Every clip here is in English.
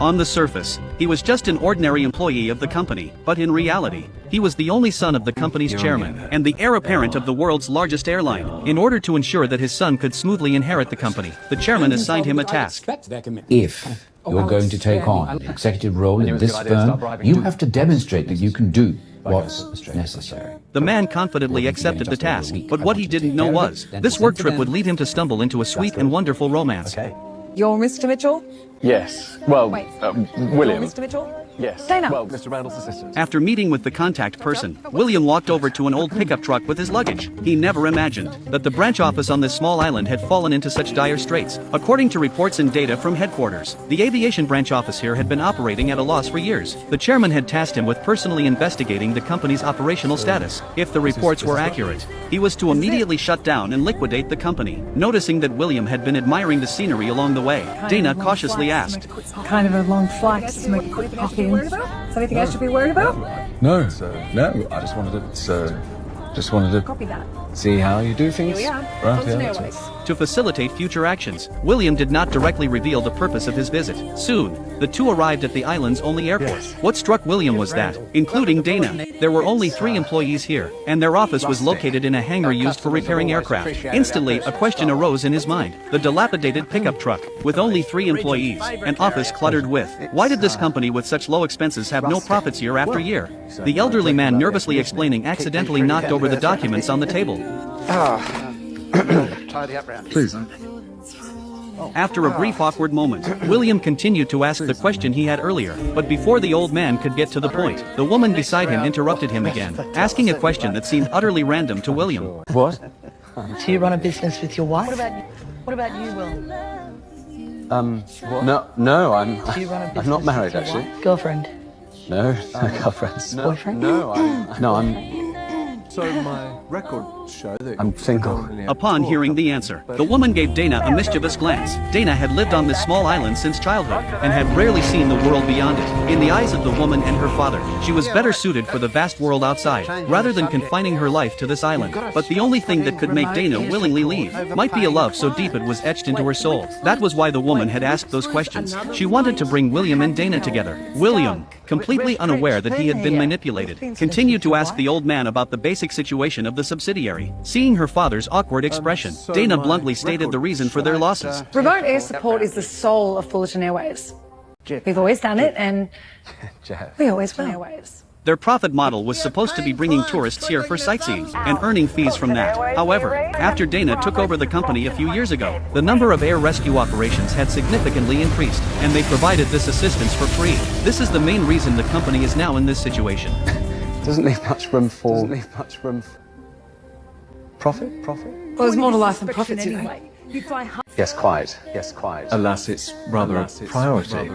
On the surface, he was just an ordinary employee of the company, but in reality, he was the only son of the company's chairman and the heir apparent of the world's largest airline. In order to ensure that his son could smoothly inherit the company, the chairman assigned him a task. If you're going to take on an executive role in this firm, you have to demonstrate that you can do what's necessary. The man confidently accepted the task, but what he didn't know was, this work trip would lead him to stumble into a sweet and wonderful romance. You're Mr. Mitchell? Yes. Well, William. Mr. Mitchell? Yes. Dana. Well, Mr. Randall's assistant. After meeting with the contact person, William walked over to an old pickup truck with his luggage. He never imagined that the branch office on this small island had fallen into such dire straits. According to reports and data from headquarters, the aviation branch office here had been operating at a loss for years. The chairman had tasked him with personally investigating the company's operational status. If the reports were accurate, he was to immediately shut down and liquidate the company. Noticing that William had been admiring the scenery along the way, Dana cautiously asked, Kind of a long flight to smoke a quick coffee. Is there anything I should be worried about? No, no. I just wanted to Copy that. see how you do things. Here we are. Right On to here. Airways. To facilitate future actions, William did not directly reveal the purpose of his visit. Soon, the two arrived at the island's only airport. What struck William was that, including Dana, there were only 3 employees here, and their office was located in a hangar used for repairing aircraft. Instantly, a question arose in his mind. The dilapidated pickup truck, with only 3 employees, an office cluttered with. Why did this company with such low expenses have no profits year after year? The elderly man, nervously explaining, accidentally knocked over the documents on the table. Please. After a brief awkward moment, William continued to ask the question he had earlier, but before the old man could get to the point, the woman beside him interrupted him again, asking a question that seemed utterly random to William. What? Do you run a business with your wife? What about you, Will? No, I'm Do you run a business not married with your actually. wife? Girlfriend? No, no girlfriends. Boyfriend? No, I'm So my records show that I'm single. Upon hearing the answer, the woman gave Dana a mischievous glance. Dana had lived on this small island since childhood, and had rarely seen the world beyond it. In the eyes of the woman and her father, she was better suited for the vast world outside, rather than confining her life to this island. But the only thing that could make Dana willingly leave might be a love so deep it was etched into her soul. That was why the woman had asked those questions. She wanted to bring William and Dana together. William, completely unaware that he had been manipulated, continued to ask the old man about the basic situation of the subsidiary. Seeing her father's awkward expression, Dana bluntly stated the reason for their losses. Remote air support is the soul of Fullerton Airways. We've always done it, and Jeff. we always will. Airways. Their profit model was supposed to be bringing tourists here for sightseeing and earning fees from that. However, after Dana took over the company a few years ago, the number of air rescue operations had significantly increased, and they provided this assistance for free. This is the main reason the company is now in this situation. Doesn't leave much room for profit. Well, there's more to life than profits, you know. You fly high. Yes, quite. Yes, quite. Alas, it's rather a priority.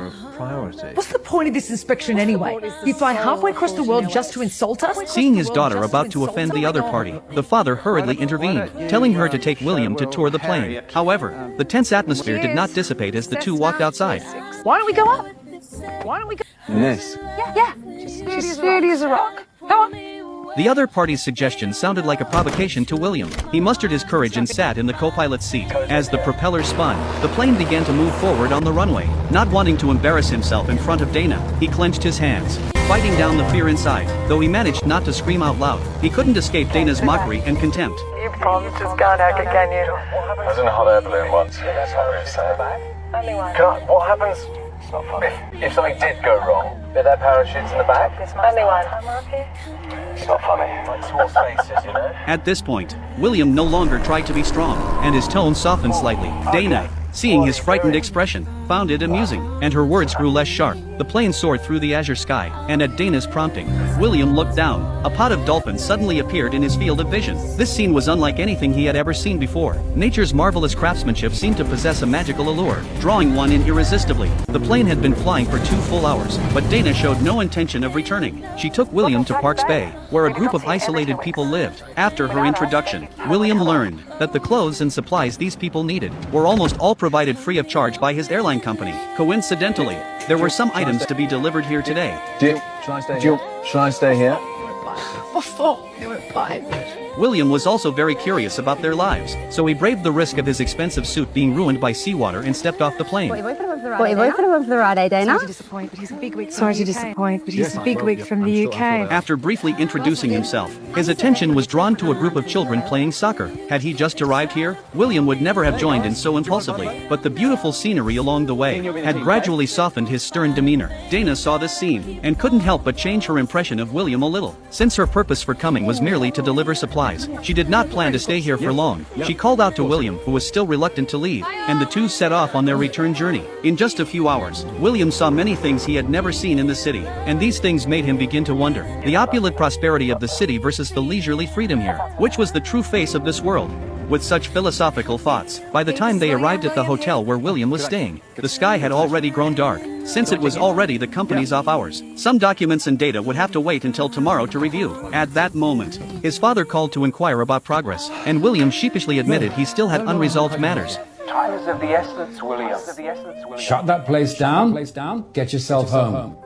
What's the point of this inspection anyway? You fly halfway across the world just to insult us? Seeing his daughter about to offend the other party, the father hurriedly intervened, telling her to take William to tour the plane. However, the tense atmosphere did not dissipate as the two walked outside. Why don't we go up? Why don't we go? Yes. Yeah. She's sturdy as a rock. Come on. The other party's suggestion sounded like a provocation to William. He mustered his courage and sat in the co-pilot's seat. As the propeller spun, the plane began to move forward on the runway. Not wanting to embarrass himself in front of Dana, he clenched his hands, fighting down the fear inside. Though he managed not to scream out loud, he couldn't escape Dana's mockery and contempt. You promised us go back again, you. I was in a hot air balloon once. That's not really sad. What happens if something did go wrong? Are there parachutes in the back? Only one. It's not funny. Like small spaces, you know? At this point, William no longer tried to be strong, and his tone softened slightly. Dana, seeing his frightened expression, found it amusing, and her words grew less sharp. The plane soared through the azure sky, and at Dana's prompting, William looked down. A pod of dolphins suddenly appeared in his field of vision. This scene was unlike anything he had ever seen before. Nature's marvelous craftsmanship seemed to possess a magical allure, drawing one in irresistibly. The plane had been flying for 2 full hours, but Dana showed no intention of returning. She took William to Parks Bay, where a group of isolated people lived. After her introduction, William learned that the clothes and supplies these people needed were almost all provided free of charge by his airline company. Coincidentally, there were some items to be delivered here today. Shall I stay here? What for? They were 5. William was also very curious about their lives, so he braved the risk of his expensive suit being ruined by seawater and stepped off the plane. Sorry to disappoint, but he's a big wig from the UK. After briefly introducing himself, his attention was drawn to a group of children playing soccer. Had he just arrived here, William would never have joined in so impulsively, but the beautiful scenery along the way had gradually softened his stern demeanor. Dana saw this scene and couldn't help but change her impression of William a little. Since her purpose for coming was merely to deliver supplies, she did not plan to stay here for long. She called out to William, who was still reluctant to leave, and the two set off on their return journey. In just a few hours, William saw many things he had never seen in the city, and these things made him begin to wonder. The opulent prosperity of the city versus the leisurely freedom here. Which was the true face of this world? With such philosophical thoughts, by the time they arrived at the hotel where William was staying, the sky had already grown dark, since it was already the company's off hours. Some documents and data would have to wait until tomorrow to review. At that moment, his father called to inquire about progress, and William sheepishly admitted he still had unresolved matters. Time is of the essence, William. Shut that place down. Get yourself home.